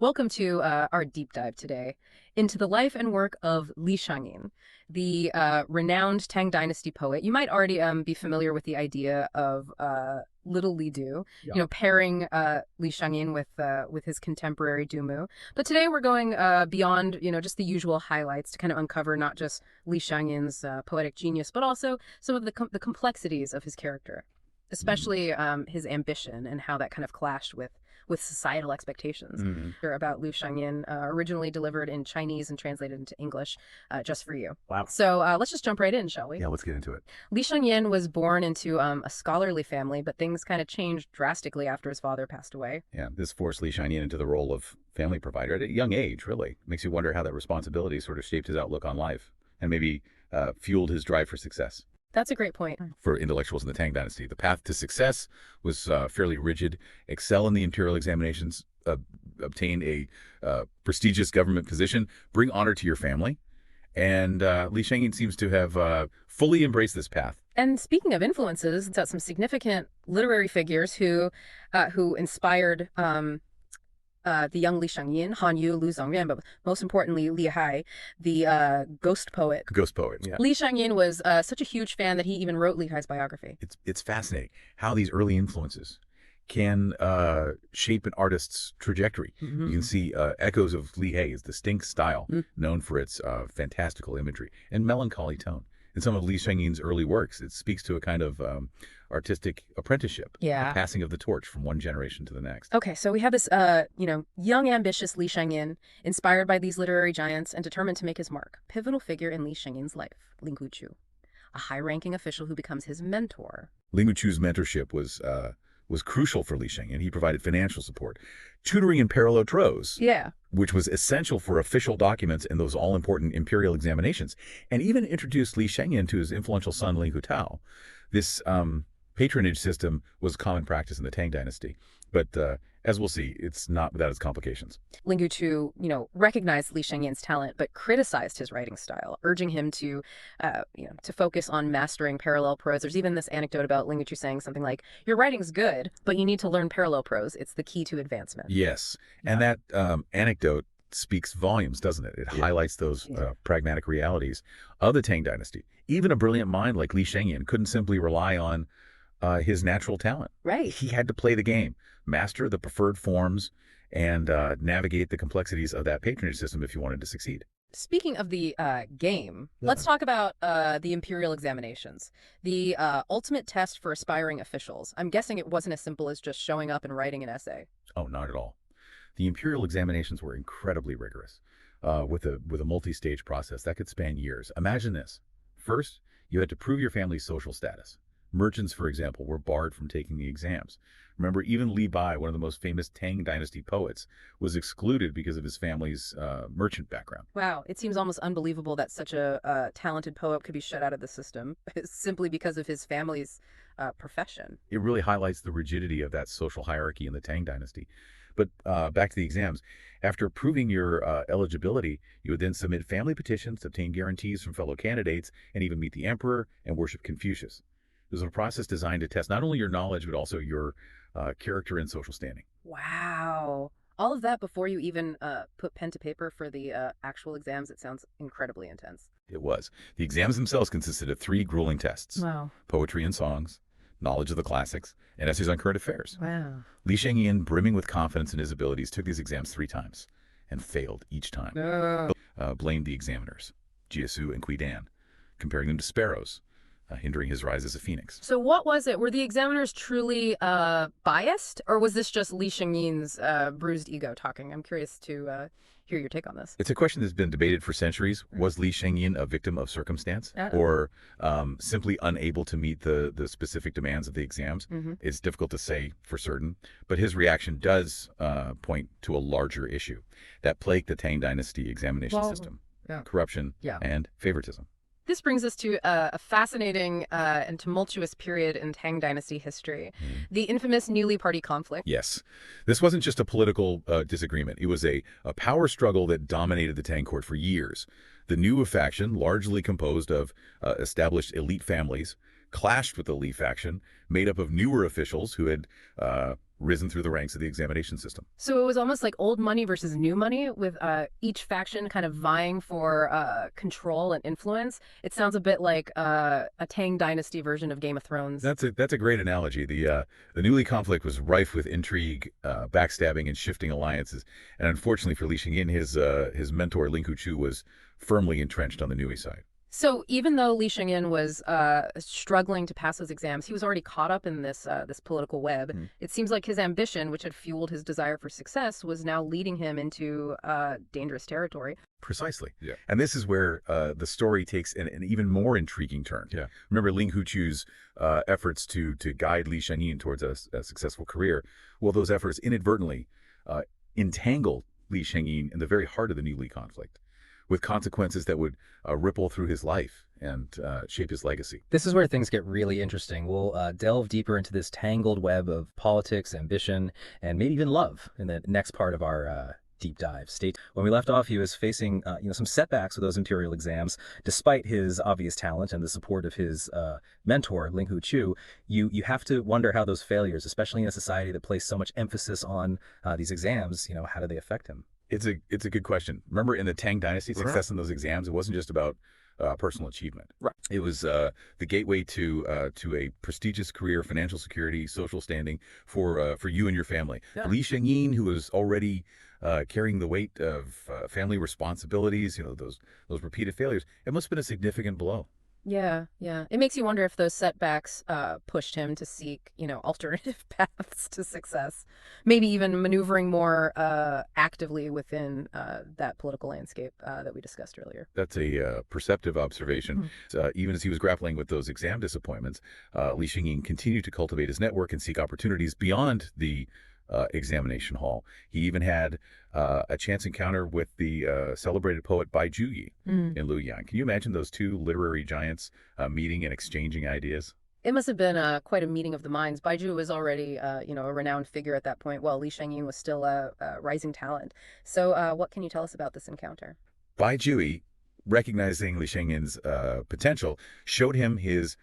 Welcome to our deep dive today into the life and work of Li Shangyin, the renowned Tang Dynasty poet. You might already be familiar with the idea of Little Li Du, pairing Li Shangyin with his contemporary Du Mu. But today we're going beyond, just the usual highlights to kind of uncover not just Li Shangyin's poetic genius, but also some of the complexities of his character, especially his ambition and how that kind of clashed with societal expectations. About Li Shangyin, originally delivered in Chinese and translated into English just for you. Wow. So let's just jump right in, shall we? Yeah, let's get into it. Li Shangyin was born into a scholarly family, but things kind of changed drastically after his father passed away. Yeah, this forced Li Shangyin into the role of family provider at a young age, really. Makes you wonder how that responsibility sort of shaped his outlook on life and maybe fueled his drive for success. That's a great point. For intellectuals in the Tang Dynasty, the path to success was fairly rigid. Excel in the imperial examinations, obtain a prestigious government position, bring honor to your family. And Li Shangyin seems to have fully embraced this path. And speaking of influences, some significant literary figures who inspired the young Li Shangyin, Han Yu, Lu Zongyuan, but most importantly, Li Hai, the ghost poet. Ghost poet, yeah. Li Shangyin was such a huge fan that he even wrote Li Hai's biography. It's fascinating how these early influences can shape an artist's trajectory. You can see echoes of Li Hai's distinct style, known for its fantastical imagery and melancholy tone. In some of Li Shangyin's early works, it speaks to a kind of artistic apprenticeship, a passing of the torch from one generation to the next. Okay, so we have this, young, ambitious Li Shangyin, inspired by these literary giants and determined to make his mark. Pivotal figure in Li Shangyin's life, Ling Guchu, a high-ranking official who becomes his mentor. Ling Guchu's mentorship was crucial for Li Shangyin. He provided financial support, tutoring in parallel prose, which was essential for official documents in those all-important imperial examinations, and even introduced Li Shangyin to his influential son Ling Hutao. This patronage system was common practice in the Tang Dynasty, but as we'll see, it's not without its complications. Ling Guchu, recognized Li Shangyin's talent, but criticized his writing style, urging him to focus on mastering parallel prose. There's even this anecdote about Ling Guchu saying something like, "Your writing's good, but you need to learn parallel prose. It's the key to advancement." Yes, and that anecdote speaks volumes, doesn't it? It highlights those pragmatic realities of the Tang Dynasty. Even a brilliant mind like Li Shangyin couldn't simply rely on his natural talent. Right. He had to play the game, master the preferred forms, and navigate the complexities of that patronage system if you wanted to succeed. Speaking of the game, let's talk about the imperial examinations, the ultimate test for aspiring officials. I'm guessing it wasn't as simple as just showing up and writing an essay. Oh, not at all. The imperial examinations were incredibly rigorous, with a multi-stage process that could span years. Imagine this. First, you had to prove your family's social status. Merchants, for example, were barred from taking the exams. Remember, even Li Bai, one of the most famous Tang Dynasty poets, was excluded because of his family's merchant background. Wow, it seems almost unbelievable that such a talented poet could be shut out of the system simply because of his family's profession. It really highlights the rigidity of that social hierarchy in the Tang Dynasty. But back to the exams. After proving your eligibility, you would then submit family petitions, obtain guarantees from fellow candidates, and even meet the emperor and worship Confucius. It was a process designed to test not only your knowledge, but also your character and social standing. Wow. All of that before you even put pen to paper for the actual exams. It sounds incredibly intense. It was. The exams themselves consisted of 3 grueling tests. Wow. Poetry and songs, knowledge of the classics, and essays on current affairs. Wow. Li Shangyin, brimming with confidence in his abilities, took these exams 3 times and failed each time. Blamed the examiners, Jinsu and Koudian, comparing them to sparrows, hindering his rise as a phoenix. So what was it? Were the examiners truly biased, or was this just Li Shangyin's bruised ego talking? I'm curious to hear your take on this. It's a question that's been debated for centuries. Was Li Shangyin a victim of circumstance or simply unable to meet the specific demands of the exams? It's difficult to say for certain, but his reaction does point to a larger issue that plagued the Tang Dynasty examination system: corruption and favoritism. This brings us to a fascinating and tumultuous period in Tang Dynasty history, the infamous Newly Party conflict. Yes. This wasn't just a political disagreement. It was a power struggle that dominated the Tang court for years. The New faction, largely composed of established elite families, clashed with the Li faction, made up of newer officials who had risen through the ranks of the examination system. So it was almost like old money versus new money, with each faction kind of vying for control and influence. It sounds a bit like a Tang Dynasty version of Game of Thrones. That's a great analogy. The New Li conflict was rife with intrigue, backstabbing, and shifting alliances. And unfortunately for Li Shangyin, his mentor Ling Huchu was firmly entrenched on the Nui side. So even though Li Shangyin was struggling to pass those exams, he was already caught up in this political web. It seems like his ambition, which had fueled his desire for success, was now leading him into dangerous territory. Precisely. Yeah. And this is where the story takes an even more intriguing turn. Yeah. Remember Ling Huchu's efforts to guide Li Shangyin towards a successful career? Well, those efforts inadvertently entangled Li Shangyin in the very heart of the New Li conflict, with consequences that would ripple through his life and shape his legacy. This is where things get really interesting. We'll delve deeper into this tangled web of politics, ambition, and maybe even love in the next part of our deep dive. When we left off, he was facing some setbacks with those imperial exams. Despite his obvious talent and the support of his mentor, Ling Huchu, you have to wonder how those failures, especially in a society that placed so much emphasis on these exams, how do they affect him? It's a good question. Remember, in the Tang Dynasty, success in those exams, it wasn't just about personal achievement. Right. It was the gateway to a prestigious career, financial security, social standing for you and your family. Yeah. Li Shangyin, who was already carrying the weight of family responsibilities, those repeated failures, it must have been a significant blow. Yeah, yeah. It makes you wonder if those setbacks pushed him to seek, alternative paths to success. Maybe even maneuvering more actively within that political landscape that we discussed earlier. That's a perceptive observation. Even as he was grappling with those exam disappointments, Li Shangyin continued to cultivate his network and seek opportunities beyond the examination hall. He even had a chance encounter with the celebrated poet Bai Juyi in Luyang. Can you imagine those two literary giants meeting and exchanging ideas? It must have been quite a meeting of the minds. Bai Juyi was already, a renowned figure at that point, while Li Shangyin was still a rising talent. So what can you tell us about this encounter? Bai Juyi, recognizing Li Shangyin's potential, showed him his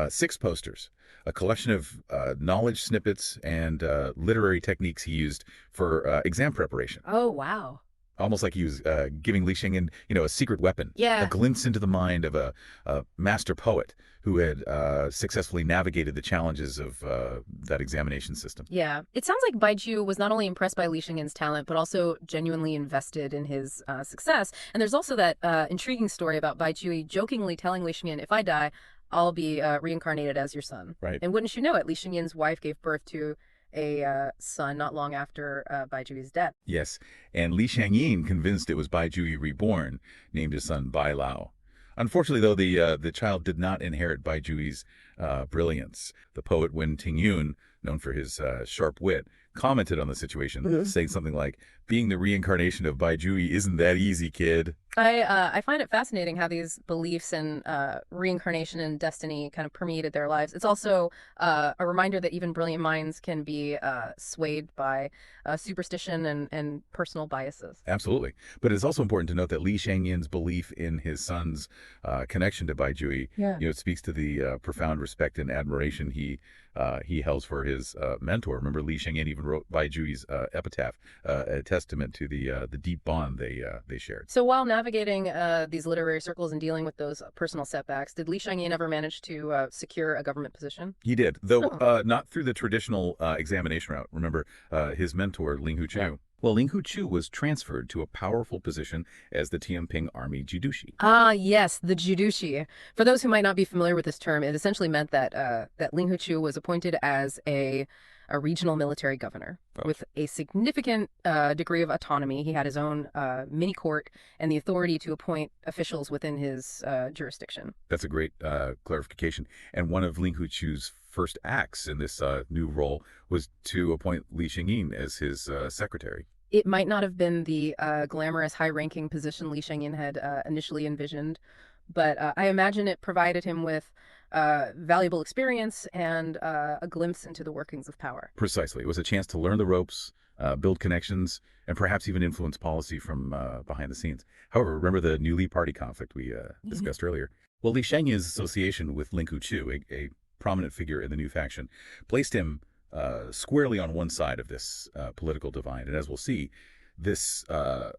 6 posters, a collection of knowledge snippets and literary techniques he used for exam preparation. Oh, wow. Almost like he was giving Li Shangyin, a secret weapon, a glimpse into the mind of a master poet who had successfully navigated the challenges of that examination system. Yeah. It sounds like Bai Juyi was not only impressed by Li Shangyin's talent, but also genuinely invested in his success. And there's also that intriguing story about Bai Juyi jokingly telling Li Shangyin, if I die, I'll be reincarnated as your son. Right. And wouldn't you know it, Li Shangyin's wife gave birth to a son not long after Bai Juyi's death. Yes, and Li Shangyin, convinced it was Bai Juyi reborn, named his son Bai Lao. Unfortunately, though, the child did not inherit Bai Juyi's brilliance. The poet Wen Tingyun, known for his sharp wit, commented on the situation, saying something like, being the reincarnation of Bai Juyi isn't that easy, kid. I find it fascinating how these beliefs in reincarnation and destiny kind of permeated their lives. It's also a reminder that even brilliant minds can be swayed by superstition and personal biases. Absolutely. But it's also important to note that Li Shangyin's belief in his son's connection to Bai Juyi, it speaks to the profound respect and admiration he held for his mentor. Remember, Li Shangyin even wrote Bai Juyi's epitaph, a testament to the deep bond they shared. So while navigating these literary circles and dealing with those personal setbacks, did Li Shangyin ever manage to secure a government position? He did, though not through the traditional examination route. Remember, his mentor, Ling Huchu. Yeah. Well, Ling Huchu was transferred to a powerful position as the Tianping Army Jidushi. Ah, yes, the Jidushi. For those who might not be familiar with this term, it essentially meant that that Ling Huchu was appointed as a regional military governor with a significant degree of autonomy. He had his own mini court and the authority to appoint officials within his jurisdiction. That's a great clarification. And one of Ling Huchu's first acts in this new role was to appoint Li Shangyin as his secretary. It might not have been the glamorous, high-ranking position Li Shangyin had initially envisioned, but I imagine it provided him with valuable experience and a glimpse into the workings of power. Precisely. It was a chance to learn the ropes, build connections, and perhaps even influence policy from behind the scenes. However, remember the New Li party conflict we discussed earlier? Well, Li Shangyin's association with Ling Huchu, a prominent figure in the new faction, placed him squarely on one side of this political divide. And as we'll see, this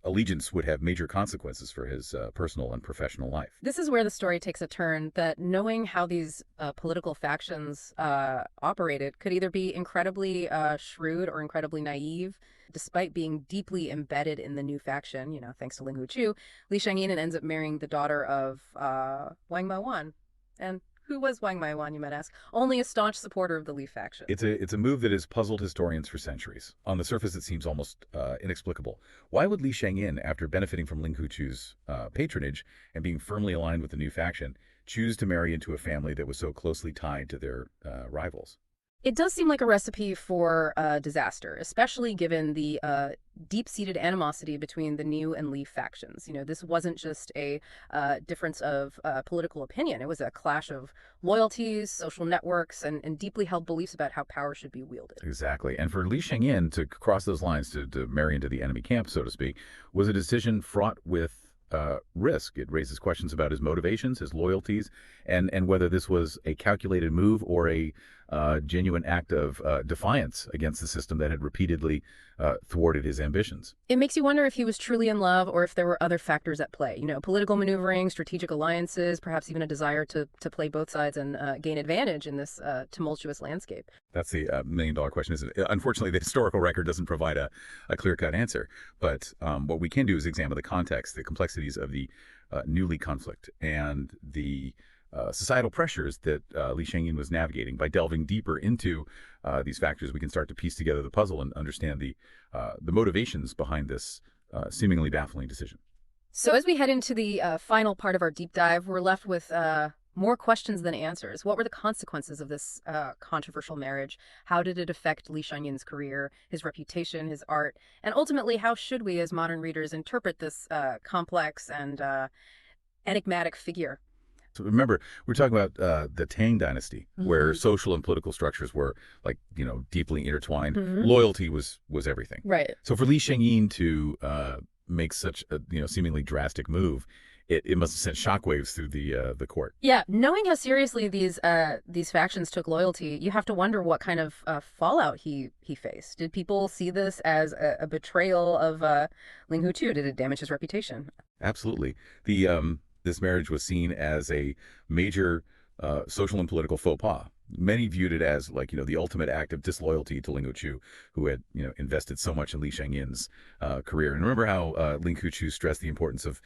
allegiance would have major consequences for his personal and professional life. This is where the story takes a turn, that knowing how these political factions operated could either be incredibly shrewd or incredibly naive. Despite being deeply embedded in the new faction, thanks to Ling Huchu, Li Shangyin ends up marrying the daughter of Wang Maiwan. And who was Wang Maiwan, you might ask? Only a staunch supporter of the Li faction. It's a move that has puzzled historians for centuries. On the surface, it seems almost inexplicable. Why would Li Shangyin, after benefiting from Ling Huchu's patronage and being firmly aligned with the new faction, choose to marry into a family that was so closely tied to their rivals? It does seem like a recipe for disaster, especially given the deep-seated animosity between the New and Li factions. This wasn't just a difference of political opinion. It was a clash of loyalties, social networks, and deeply held beliefs about how power should be wielded. Exactly. And for Li Shangyin to cross those lines, to marry into the enemy camp, so to speak, was a decision fraught with risk. It raises questions about his motivations, his loyalties, and whether this was a calculated move or a genuine act of defiance against the system that had repeatedly thwarted his ambitions. It makes you wonder if he was truly in love or if there were other factors at play. Political maneuvering, strategic alliances, perhaps even a desire to play both sides and gain advantage in this tumultuous landscape. That's the million-dollar question, isn't it? Unfortunately, the historical record doesn't provide a clear-cut answer. But what we can do is examine the context, the complexities of the New Li conflict, and the societal pressures that Li Shangyin was navigating. By delving deeper into these factors, we can start to piece together the puzzle and understand the motivations behind this seemingly baffling decision. So as we head into the final part of our deep dive, we're left with more questions than answers. What were the consequences of this controversial marriage? How did it affect Li Shangyin's career, his reputation, his art? And ultimately, how should we as modern readers interpret this complex and enigmatic figure? So remember, we're talking about the Tang Dynasty, where social and political structures were deeply intertwined. Loyalty was everything. Right. So for Li Shangyin to make such a seemingly drastic move, it must have sent shockwaves through the court. Yeah, knowing how seriously these factions took loyalty, you have to wonder what kind of fallout he faced. Did people see this as a betrayal of Ling Huchu? Did it damage his reputation? Absolutely. This marriage was seen as a major social and political faux pas. Many viewed it as the ultimate act of disloyalty to Ling Huchu, who had invested so much in Li Shangyin's career. And remember how Ling Huchu stressed the importance of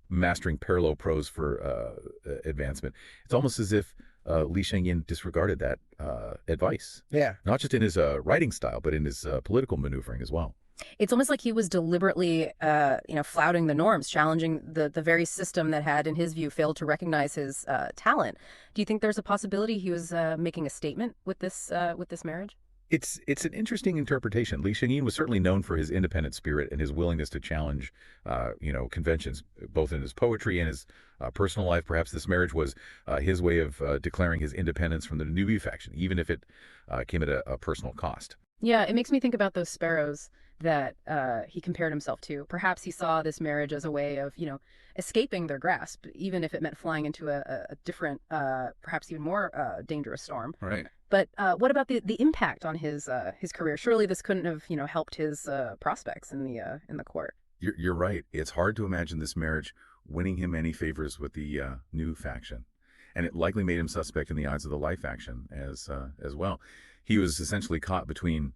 mastering parallel prose for advancement. It's almost as if Li Shangyin disregarded that advice. Yeah. Not just in his writing style, but in his political maneuvering as well. It's almost like he was deliberately, flouting the norms, challenging the very system that had, in his view, failed to recognize his talent. Do you think there's a possibility he was making a statement with this marriage? It's an interesting interpretation. Li Shangyin was certainly known for his independent spirit and his willingness to challenge, conventions, both in his poetry and his personal life. Perhaps this marriage was his way of declaring his independence from the Nubi faction, even if it came at a personal cost. Yeah, it makes me think about those sparrows that he compared himself to. Perhaps he saw this marriage as a way of, escaping their grasp, even if it meant flying into a different, perhaps even more dangerous storm. Right. But what about the impact on his career? Surely this couldn't have, helped his prospects in the court. You're right. It's hard to imagine this marriage winning him any favors with the new faction, and it likely made him suspect in the eyes of the Li faction as well. He was essentially caught between,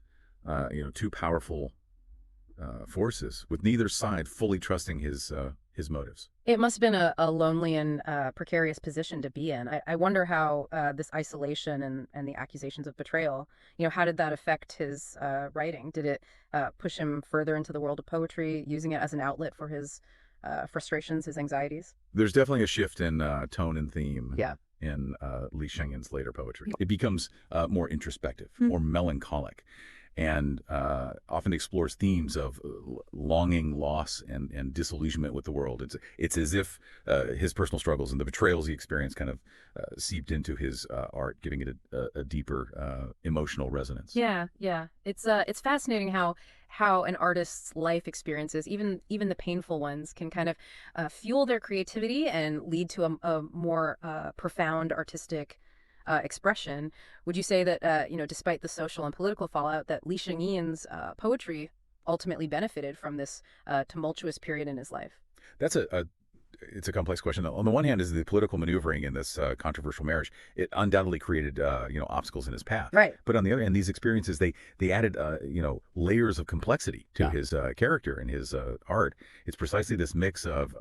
two powerful forces, with neither side fully trusting his motives. It must have been a lonely and precarious position to be in. I wonder how this isolation and the accusations of betrayal, how did that affect his writing? Did it push him further into the world of poetry, using it as an outlet for his frustrations, his anxieties? There's definitely a shift in tone and theme. Yeah. In Li Shangyin's later poetry. It becomes more introspective, more melancholic, and often explores themes of longing, loss, and disillusionment with the world. It's as if his personal struggles and the betrayals he experienced kind of seeped into his art, giving it a deeper emotional resonance. Yeah. It's fascinating how an artist's life experiences, even the painful ones, can kind of fuel their creativity and lead to a more profound artistic expression. Would you say that, despite the social and political fallout, that Li Shangyin's poetry ultimately benefited from this tumultuous period in his life? That's it's a complex question. On the one hand, is the political maneuvering in this controversial marriage. It undoubtedly created, obstacles in his path. Right. But on the other hand, these experiences, they added, layers of complexity to his character and his art. It's precisely this mix of,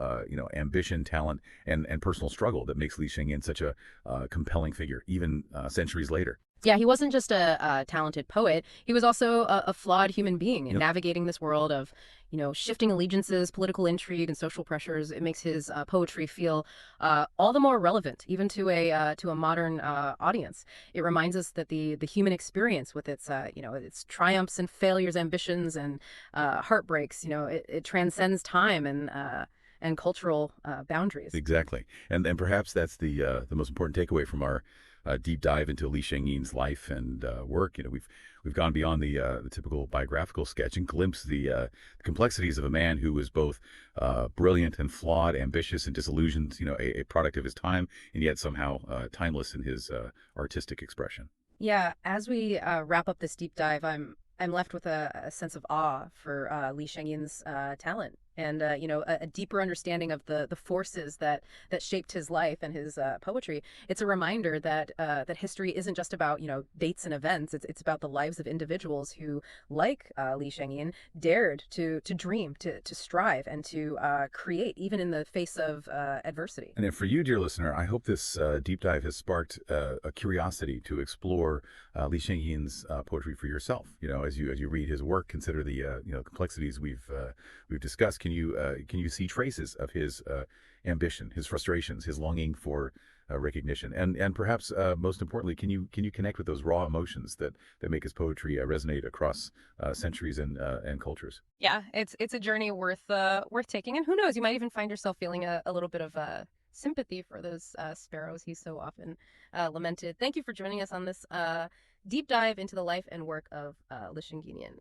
ambition, talent, and personal struggle that makes Li Shangyin such a compelling figure, even centuries later. Yeah, he wasn't just a talented poet. He was also a flawed human being in navigating this world of, shifting allegiances, political intrigue, and social pressures. It makes his poetry feel all the more relevant, even to a modern audience. It reminds us that the human experience, with its its triumphs and failures, ambitions and heartbreaks, it transcends time and cultural boundaries. Exactly, and perhaps that's the most important takeaway from our deep dive into Li Shangyin's life and work. We've gone beyond the typical biographical sketch and glimpsed the complexities of a man who was both brilliant and flawed, ambitious and disillusioned. A product of his time, and yet somehow timeless in his artistic expression. Yeah, as we wrap up this deep dive, I'm left with a sense of awe for Li Shangyin's talent, and a deeper understanding of the forces that shaped his life and his poetry. It's a reminder that that history isn't just about dates and events. It's about the lives of individuals who, like Li Shangyin, dared to dream, to strive, and to create even in the face of adversity. And then for you, dear listener, I hope this deep dive has sparked a curiosity to explore Li Shangyin's poetry for yourself. As you read his work, consider the complexities we've discussed. Can you see traces of his ambition, his frustrations, his longing for recognition, and perhaps most importantly, can you connect with those raw emotions that make his poetry resonate across centuries and cultures? Yeah, it's a journey worth taking, and who knows, you might even find yourself feeling a little bit of sympathy for those sparrows he so often lamented. Thank you for joining us on this deep dive into the life and work of Li Shangyin.